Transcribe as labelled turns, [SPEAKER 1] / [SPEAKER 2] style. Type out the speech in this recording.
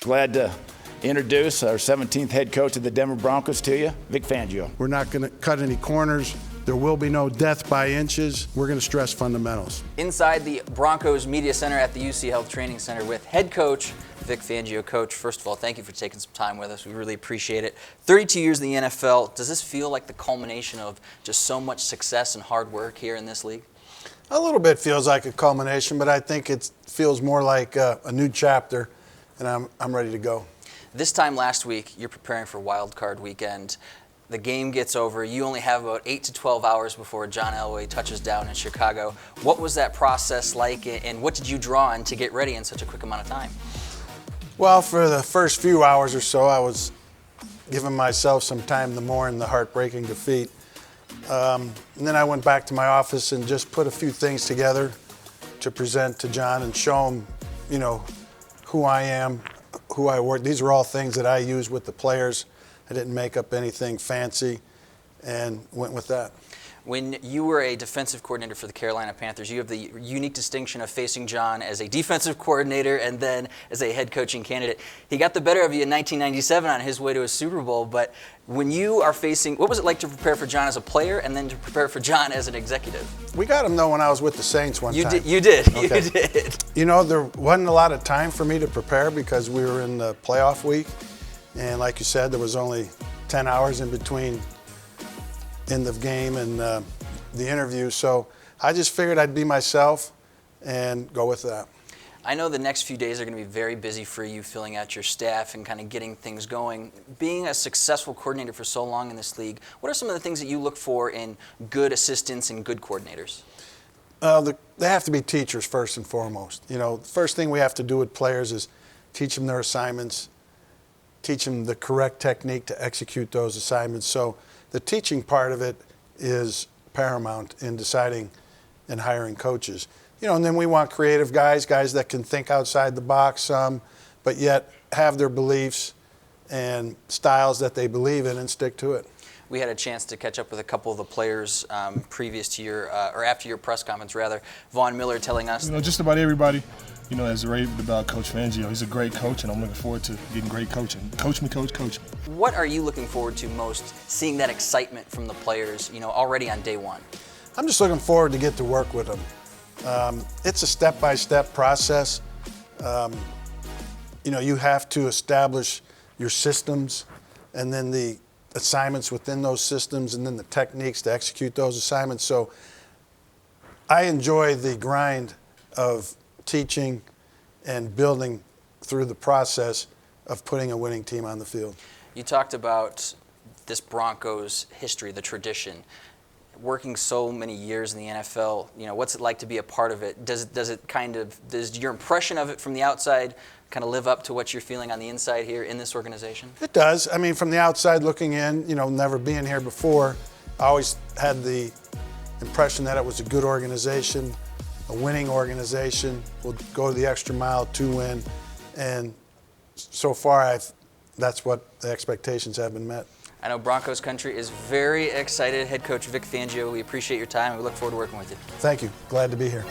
[SPEAKER 1] Glad to introduce our 17th head coach of the Denver Broncos to you, Vic Fangio.
[SPEAKER 2] We're not going to cut any corners. There will be no death by inches. We're going to stress fundamentals.
[SPEAKER 3] Inside the Broncos Media Center at the UC Health Training Center with head coach Vic Fangio. Coach, first of all, thank you for taking some time with us. We really appreciate it. 32 years in the NFL. Does this feel like the culmination of just so much success and hard work here in this league?
[SPEAKER 2] A little bit feels like a culmination, but I think it feels more like a new chapter, and I'm ready to go.
[SPEAKER 3] This time last week, you're preparing for Wild Card Weekend. The game gets over. You only have about 8 to 12 hours before John Elway touches down in Chicago. What was that process like, and what did you draw on to get ready in such a quick amount of time?
[SPEAKER 2] Well, for the first few hours or so, I was giving myself some time to mourn the heartbreaking defeat. And then I went back to my office and just put a few things together to present to John and show him, who I am, who I work. These are all things that I use with the players. I didn't make up anything fancy and went with that.
[SPEAKER 3] When you were a defensive coordinator for the Carolina Panthers, you have the unique distinction of facing John as a defensive coordinator and then as a head coaching candidate. He got the better of you in 1997 on his way to a Super Bowl, but when you are facing, what was it like to prepare for John as a player and then to prepare for John as an executive?
[SPEAKER 2] We got him, though, when I was with the Saints one time.
[SPEAKER 3] You did.
[SPEAKER 2] Okay.
[SPEAKER 3] You did.
[SPEAKER 2] There wasn't a lot of time for me to prepare because we were in the playoff week. And like you said, there was only 10 hours in between end of game and the interview. So I just figured I'd be myself and go with that.
[SPEAKER 3] I know the next few days are going to be very busy for you filling out your staff and kind of getting things going. Being a successful coordinator for so long in this league, what are some of the things that you look for in good assistants and good coordinators?
[SPEAKER 2] They have to be teachers first and foremost. The first thing we have to do with players is teach them their assignments, teach them the correct technique to execute those assignments. So the teaching part of it is paramount in deciding and hiring coaches. And then we want creative guys that can think outside the box, but yet have their beliefs and styles that they believe in and stick to it.
[SPEAKER 3] We had a chance to catch up with a couple of the players previous to your, or after your press conference rather. Vaughn Miller telling us.
[SPEAKER 4] Just about everybody, has raved about Coach Fangio. He's a great coach, and I'm looking forward to getting great coaching. Coach me, coach, coach me.
[SPEAKER 3] What are you looking forward to most, seeing that excitement from the players, already on day one?
[SPEAKER 2] I'm just looking forward to get to work with them. It's a step-by-step process. You have to establish your systems and then the assignments within those systems and then the techniques to execute those assignments. So I enjoy the grind of teaching and building through the process of putting a winning team on the field.
[SPEAKER 3] You talked about this Broncos history, the tradition. Working so many years in the NFL, what's it like to be a part of it? Does your impression of it from the outside kind of live up to what you're feeling on the inside here in this organization?
[SPEAKER 2] It does. From the outside looking in, never being here before, I always had the impression that it was a good organization, a winning organization, will go the extra mile to win, and so far that's what the expectations have been met.
[SPEAKER 3] I know Broncos country is very excited. Head coach Vic Fangio, we appreciate your time and we look forward to working with you.
[SPEAKER 2] Thank you. Glad to be here.